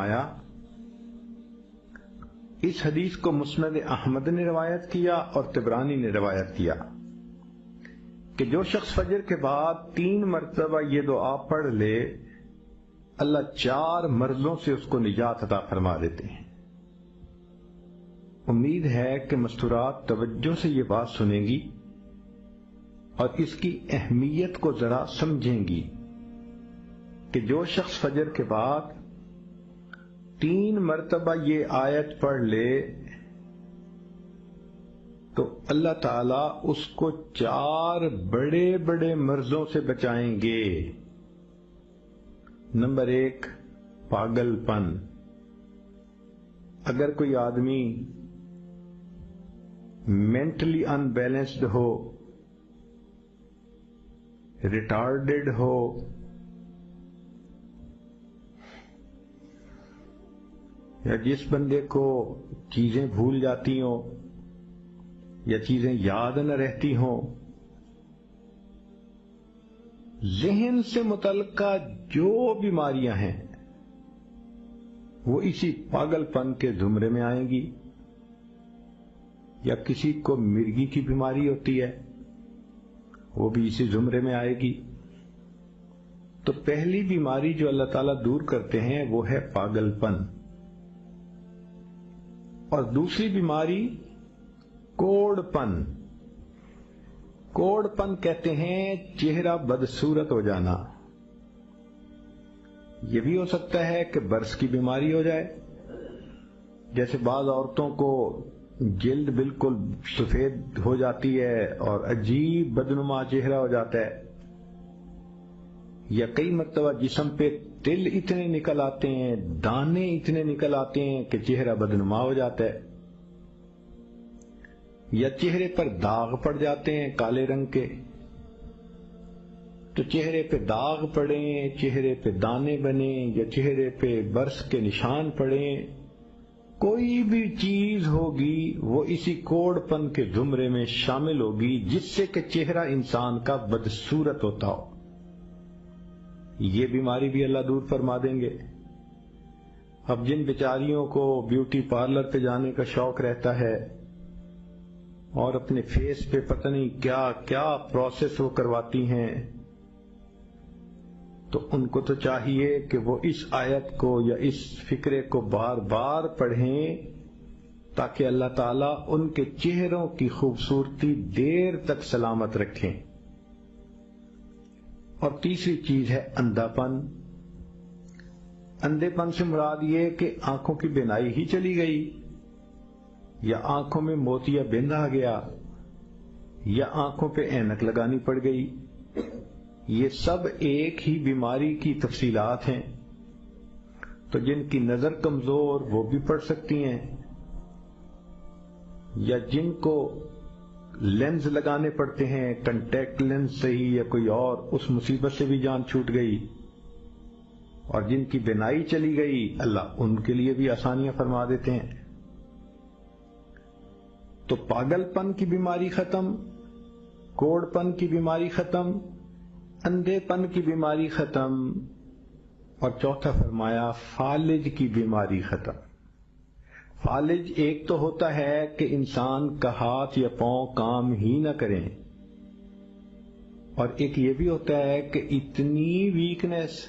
فرمایا، اس حدیث کو مسند احمد نے روایت کیا اور طبرانی نے روایت کیا کہ جو شخص فجر کے بعد 3 مرتبہ یہ دعا پڑھ لے، اللہ 4 مرضوں سے اس کو نجات عطا فرما دیتے ہیں۔ امید ہے کہ مستورات توجہ سے یہ بات سنیں گی اور اس کی اہمیت کو ذرا سمجھیں گی کہ جو شخص فجر کے بعد 3 مرتبہ یہ آیت پڑھ لے تو اللہ تعالیٰ اس کو 4 بڑے بڑے مرضوں سے بچائیں گے۔ نمبر 1، پاگل پن۔ اگر کوئی آدمی مینٹلی ان بیلنسڈ ہو، ریٹارڈڈ ہو، یا جس بندے کو چیزیں بھول جاتی ہوں یا چیزیں یاد نہ رہتی ہوں، ذہن سے متعلقہ جو بیماریاں ہیں وہ اسی پاگل پن کے زمرے میں آئیں گی۔ یا کسی کو مرگی کی بیماری ہوتی ہے، وہ بھی اسی زمرے میں آئے گی۔ تو پہلی بیماری جو اللہ تعالیٰ دور کرتے ہیں وہ ہے پاگل پن، اور دوسری بیماری کوڑ پن۔ کوڑ پن کہتے ہیں چہرہ بدصورت ہو جانا۔ یہ بھی ہو سکتا ہے کہ برس کی بیماری ہو جائے، جیسے بعض عورتوں کو جلد بالکل سفید ہو جاتی ہے اور عجیب بدنما چہرہ ہو جاتا ہے، یا کئی مرتبہ جسم پہ تل اتنے نکل آتے ہیں، دانے اتنے نکل آتے ہیں کہ چہرہ بدنما ہو جاتا ہے، یا چہرے پر داغ پڑ جاتے ہیں کالے رنگ کے۔ تو چہرے پہ داغ پڑیں، چہرے پہ دانے بنیں، یا چہرے پہ برس کے نشان پڑیں، کوئی بھی چیز ہوگی وہ اسی کوڑ پن کے زمرے میں شامل ہوگی، جس سے کہ چہرہ انسان کا بدصورت ہوتا ہو۔ یہ بیماری بھی اللہ دور فرما دیں گے۔ اب جن بیچاریوں کو بیوٹی پارلر پہ جانے کا شوق رہتا ہے اور اپنے فیس پہ پتہ نہیں کیا کیا پروسیس وہ کرواتی ہیں، تو ان کو تو چاہیے کہ وہ اس آیت کو یا اس فکرے کو بار بار پڑھیں تاکہ اللہ تعالیٰ ان کے چہروں کی خوبصورتی دیر تک سلامت رکھیں۔ اور تیسری چیز ہے اندھا پن۔ اندھے پن سے مراد یہ کہ آنکھوں کی بینائی ہی چلی گئی، یا آنکھوں میں موتیا بند آ گیا، یا آنکھوں پہ اینک لگانی پڑ گئی۔ یہ سب ایک ہی بیماری کی تفصیلات ہیں۔ تو جن کی نظر کمزور وہ بھی پڑھ سکتی ہیں، یا جن کو لینز لگانے پڑتے ہیں، کنٹیکٹ لینز سے ہی یا کوئی اور، اس مصیبت سے بھی جان چھوٹ گئی، اور جن کی بینائی چلی گئی اللہ ان کے لیے بھی آسانیاں فرما دیتے ہیں۔ تو پاگل پن کی بیماری ختم، کوڑ پن کی بیماری ختم، اندھے پن کی بیماری ختم، اور چوتھا فرمایا فالج کی بیماری ختم۔ فالج ایک تو ہوتا ہے کہ انسان کا ہاتھ یا پاؤں کام ہی نہ کریں، اور ایک یہ بھی ہوتا ہے کہ اتنی ویکنیس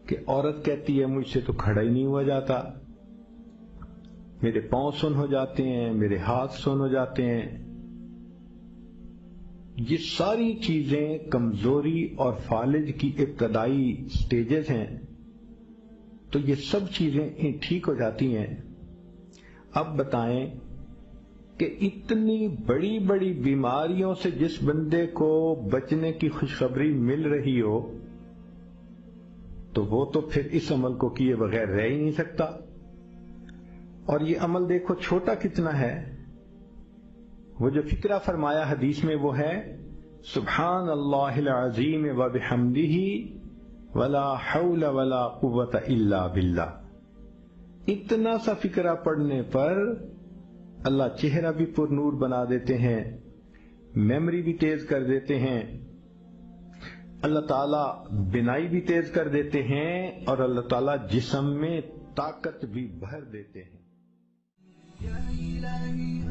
کہ عورت کہتی ہے مجھ سے تو کھڑا ہی نہیں ہوا جاتا، میرے پاؤں سن ہو جاتے ہیں، میرے ہاتھ سن ہو جاتے ہیں۔ یہ ساری چیزیں کمزوری اور فالج کی ابتدائی سٹیجز ہیں۔ تو یہ سب چیزیں ٹھیک ہو جاتی ہیں۔ اب بتائیں کہ اتنی بڑی بڑی بیماریوں سے جس بندے کو بچنے کی خوشخبری مل رہی ہو تو وہ تو پھر اس عمل کو کیے بغیر رہ ہی نہیں سکتا۔ اور یہ عمل دیکھو چھوٹا کتنا ہے۔ وہ جو فکرہ فرمایا حدیث میں وہ ہے سبحان اللہ العظیم وبحمدہ ولا حول ولا قوت الا باللہ۔ اتنا سا فکرہ پڑھنے پر اللہ چہرہ بھی پر نور بنا دیتے ہیں، میموری بھی تیز کر دیتے ہیں، اللہ تعالیٰ بینائی بھی تیز کر دیتے ہیں، اور اللہ تعالیٰ جسم میں طاقت بھی بھر دیتے ہیں۔ یا الہی